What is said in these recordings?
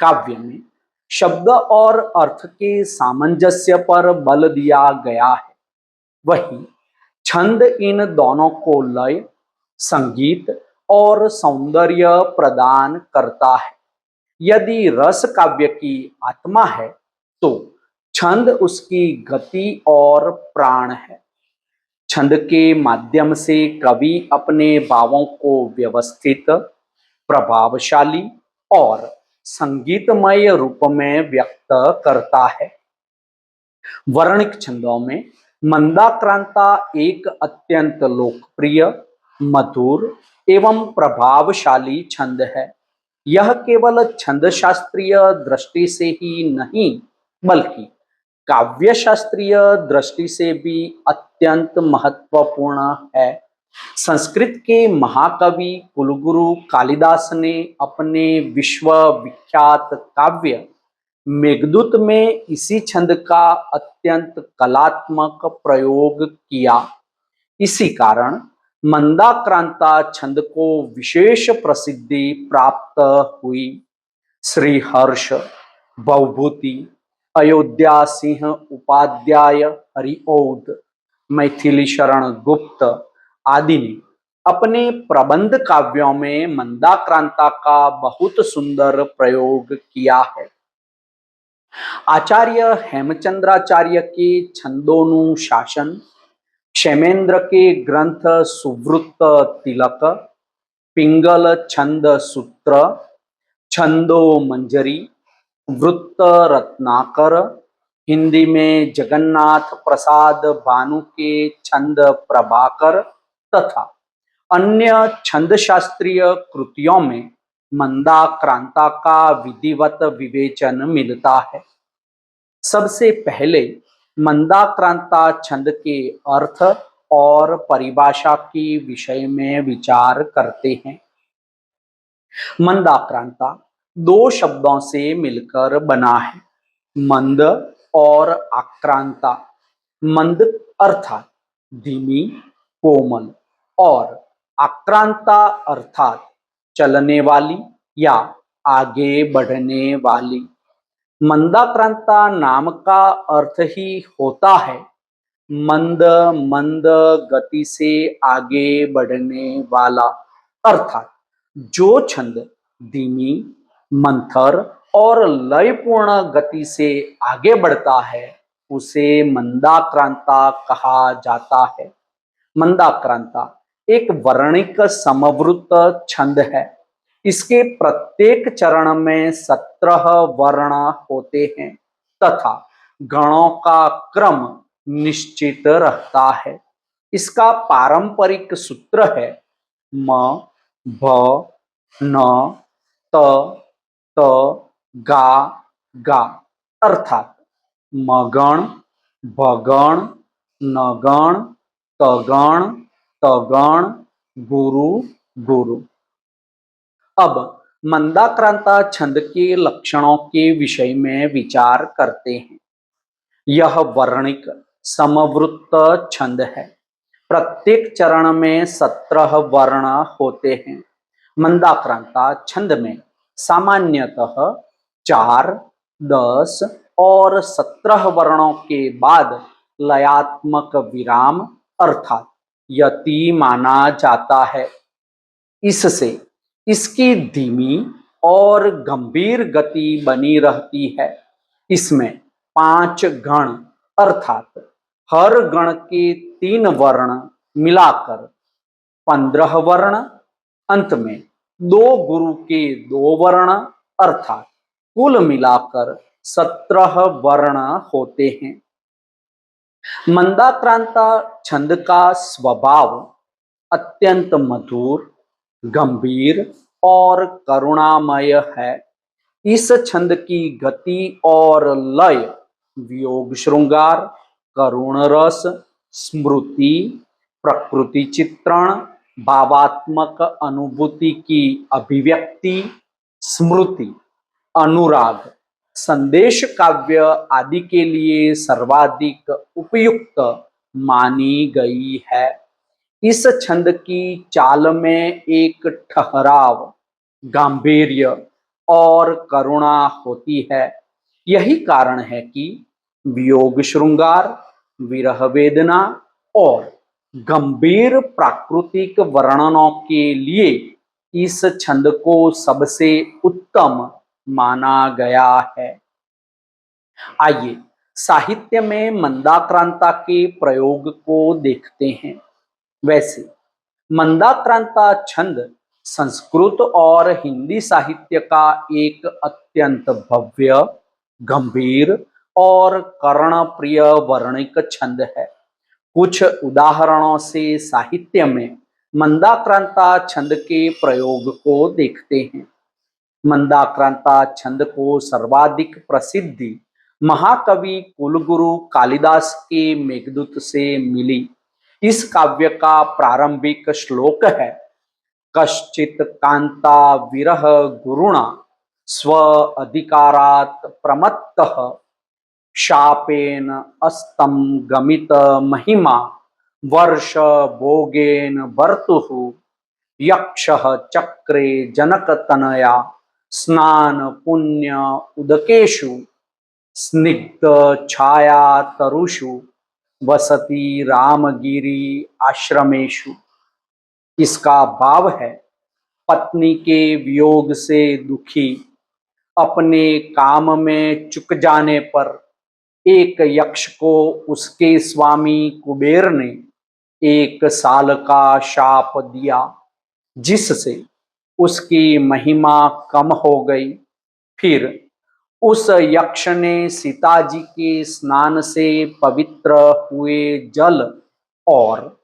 काव्य में शब्द और अर्थ के सामंजस्य पर बल दिया गया है, वही छंद इन दोनों को लय, संगीत और सौंदर्य प्रदान करता है। यदि रस काव्य की आत्मा है तो छंद उसकी गति और प्राण है। छंद के माध्यम से कवि अपने भावों को व्यवस्थित, प्रभावशाली और संगीतमय रूप में व्यक्त करता है। वर्णिक छंदों में मंदाक्रांता एक अत्यंत लोकप्रिय, मधुर एवं प्रभावशाली छंद है। यह केवल छंद शास्त्रीय दृष्टि से ही नहीं बल्कि काव्य शास्त्रीय दृष्टि से भी अत्यंत महत्वपूर्ण है। संस्कृत के महाकवि कुलगुरु कालिदास ने अपने विश्व विख्यात काव्य मेघदूत में इसी छंद का अत्यंत कलात्मक प्रयोग किया। इसी कारण मंदाक्रांता छंद को विशेष प्रसिद्धि प्राप्त हुई। श्री हर्ष, भवभूति, अयोध्या सिंह उपाध्याय, हरिऔध, मैथिली शरण गुप्त आदि ने अपने प्रबंध काव्यों में मंदाक्रांता का बहुत सुंदर प्रयोग किया है। आचार्य हेमचंद्राचार्य के छंदोनुशासन, क्षेमेंद्र के ग्रंथ सुवृत्त तिलक, पिंगल छंद सूत्र, छंदो मंजरी, वृत्त रत्नाकर, हिंदी में जगन्नाथ प्रसाद भानु के छंद प्रभाकर तथा अन्य छंद शास्त्रीय कृतियों में मंदाक्रांता का विधिवत विवेचन मिलता है। सबसे पहले मंदाक्रांता छंद के अर्थ और परिभाषा के विषय में विचार करते हैं। मंदाक्रांता दो शब्दों से मिलकर बना है, मंद और आक्रांता। मंद अर्थात धीमी, कोमल और आक्रांता अर्थात चलने वाली या आगे बढ़ने वाली। मंदाक्रांता नाम का अर्थ ही होता है मंद मंद गति से आगे बढ़ने वाला, अर्थात जो छंद धीमी, मंथर और लयपूर्ण गति से आगे बढ़ता है उसे मंदाक्रांता कहा जाता है। मंदाक्रांता एक वर्णिक समवृत्त छंद है। इसके प्रत्येक चरण में 17 वर्ण होते हैं तथा गणों का क्रम निश्चित रहता है। इसका पारंपरिक सूत्र है म, भ, न, त, त, गा, गा, अर्थात मगण, भगण, नगण, तगण, तगण, गुरु, गुरु। अब मंदाक्रांता छंद के लक्षणों के विषय में विचार करते हैं। यह वर्णिक समवृत्त छंद है। प्रत्येक चरण में 17 वर्ण होते हैं। मंदाक्रांता छंद में सामान्यतः 4, 10 और 17 वर्णों के बाद लयात्मक विराम अर्थात यति माना जाता है। इससे इसकी धीमी और गंभीर गति बनी रहती है। इसमें 5 गण अर्थात हर गण के 3 वर्ण मिलाकर 15 वर्ण, अंत में 2 गुरु के 2 वर्ण अर्थात कुल मिलाकर 17 वर्ण होते हैं। मंदाक्रांता छंद का स्वभाव अत्यंत मधुर, गंभीर और करुणामय है। इस छंद की गति और लय वियोग श्रृंगार, करुण रस, स्मृति, प्रकृति चित्रण, भावात्मक अनुभूति की अभिव्यक्ति, स्मृति, अनुराग, संदेश काव्य आदि के लिए सर्वाधिक उपयुक्त मानी गई है। इस छंद की चाल में एक ठहराव, गांभीर्य और करुणा होती है। यही कारण है कि वियोग श्रृंगार, विरह वेदना और गंभीर प्राकृतिक वर्णनों के लिए इस छंद को सबसे उत्तम माना गया है। आइए साहित्य में मंदाक्रांता के प्रयोग को देखते हैं। वैसे मंदाक्रांता छंद संस्कृत और हिंदी साहित्य का एक अत्यंत भव्य, गंभीर और कर्णप्रिय वर्णिक छंद है। कुछ उदाहरणों से साहित्य में मंदाक्रांता छंद के प्रयोग को देखते हैं। मंदाक्रांता छंद को सर्वाधिक प्रसिद्धि महाकवि कुलगुरु कालिदास के मेघदूत से मिली। इस काव्य का प्रारंभिक श्लोक है, कश्चित कांता विरह गुरुणा स्व अधिकारात प्रमत्तः शापेन अस्तं गमित महिमा वर्ष भोगेन वर्तुः यक्षः चक्रे जनकतनया स्नान पुण्य उदकेषु स्निग्ध छाया तरुषु वसति रामगिरी आश्रमेषु। इसका भाव है, पत्नी के वियोग से दुखी, अपने काम में चूक जाने पर एक यक्ष को उसके स्वामी कुबेर ने 1 साल का शाप दिया, जिससे उसकी महिमा कम हो गई। फिर उस यक्ष ने सीता जी के स्नान से पवित्र हुए जल और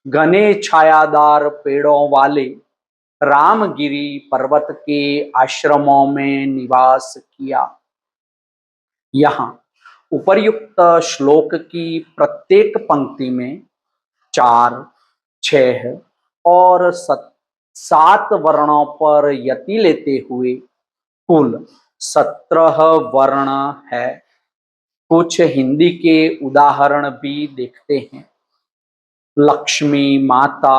घने छायादार पेड़ों वाले रामगिरी पर्वत के आश्रमों में निवास किया। यहाँ उपर्युक्त श्लोक की प्रत्येक पंक्ति में 4, 6 और 7 वर्णों पर यति लेते हुए कुल 17 वर्ण है। कुछ हिंदी के उदाहरण भी देखते हैं। लक्ष्मी माता,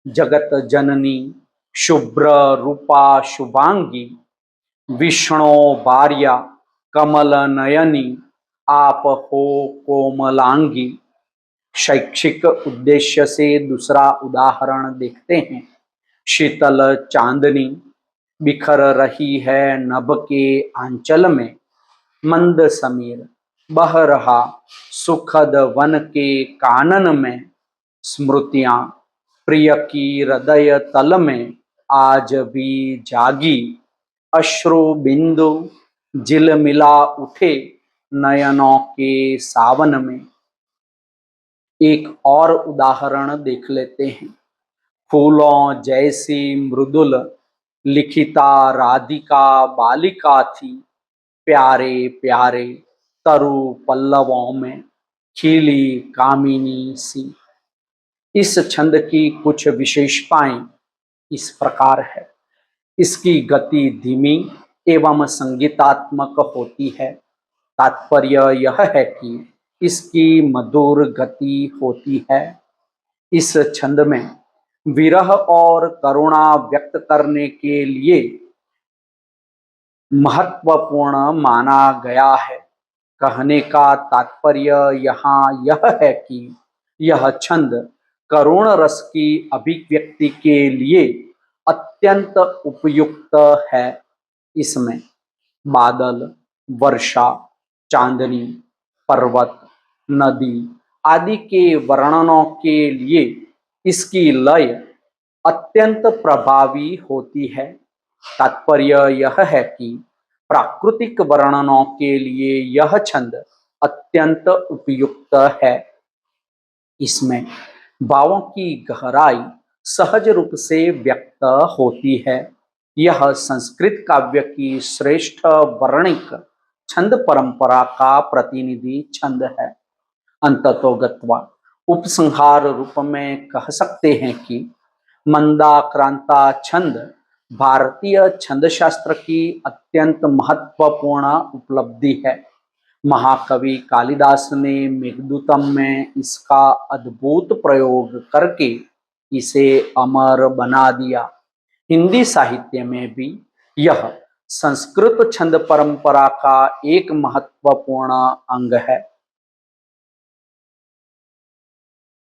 जगत जननी, शुभ्र रूपा शुभांगी, विष्णु भार्या, कमल नयनी, आप हो कोमलांगी। शैक्षिक उद्देश्य से दूसरा उदाहरण देखते हैं। शीतल चांदनी बिखर रही है नभ के आंचल में, मंद समीर बह रहा सुखद वन के कानन में, स्मृतियां प्रिय की हृदय तल में आज भी जागी, अश्रु बिंदु झिलमिला उठे नयनों के सावन में। एक और उदाहरण देख लेते हैं। फूलों जैसी मृदुल लिखिता राधिका बालिका थी, प्यारे प्यारे तरु पल्लवों में खिली कामिनी सी। इस छंद की कुछ विशेषताएं इस प्रकार है। इसकी गति धीमी एवं संगीतात्मक होती है। तात्पर्य यह है कि इसकी मधुर गति होती है। इस छंद में विरह और करुणा व्यक्त करने के लिए महत्वपूर्ण माना गया है। कहने का तात्पर्य यहाँ यह है कि यह छंद करुण रस की अभिव्यक्ति के लिए अत्यंत उपयुक्त है। इसमें बादल, वर्षा, चांदनी, पर्वत, नदी आदि के वर्णनों के लिए इसकी लय अत्यंत प्रभावी होती है। तात्पर्य यह है कि प्राकृतिक वर्णनों के लिए यह छंद अत्यंत उपयुक्त है। इसमें भावों की गहराई सहज रूप से व्यक्त होती है। यह संस्कृत काव्य की श्रेष्ठ वर्णिक छंद परंपरा का प्रतिनिधि छंद है। अंततोगत्वा उपसंहार रूप में कह सकते हैं कि मंदाक्रांता छंद भारतीय छंद शास्त्र की अत्यंत महत्वपूर्ण उपलब्धि है। महाकवि कालिदास ने मेघदूतम में इसका अद्भुत प्रयोग करके इसे अमर बना दिया। हिंदी साहित्य में भी यह संस्कृत छंद परंपरा का एक महत्वपूर्ण अंग है।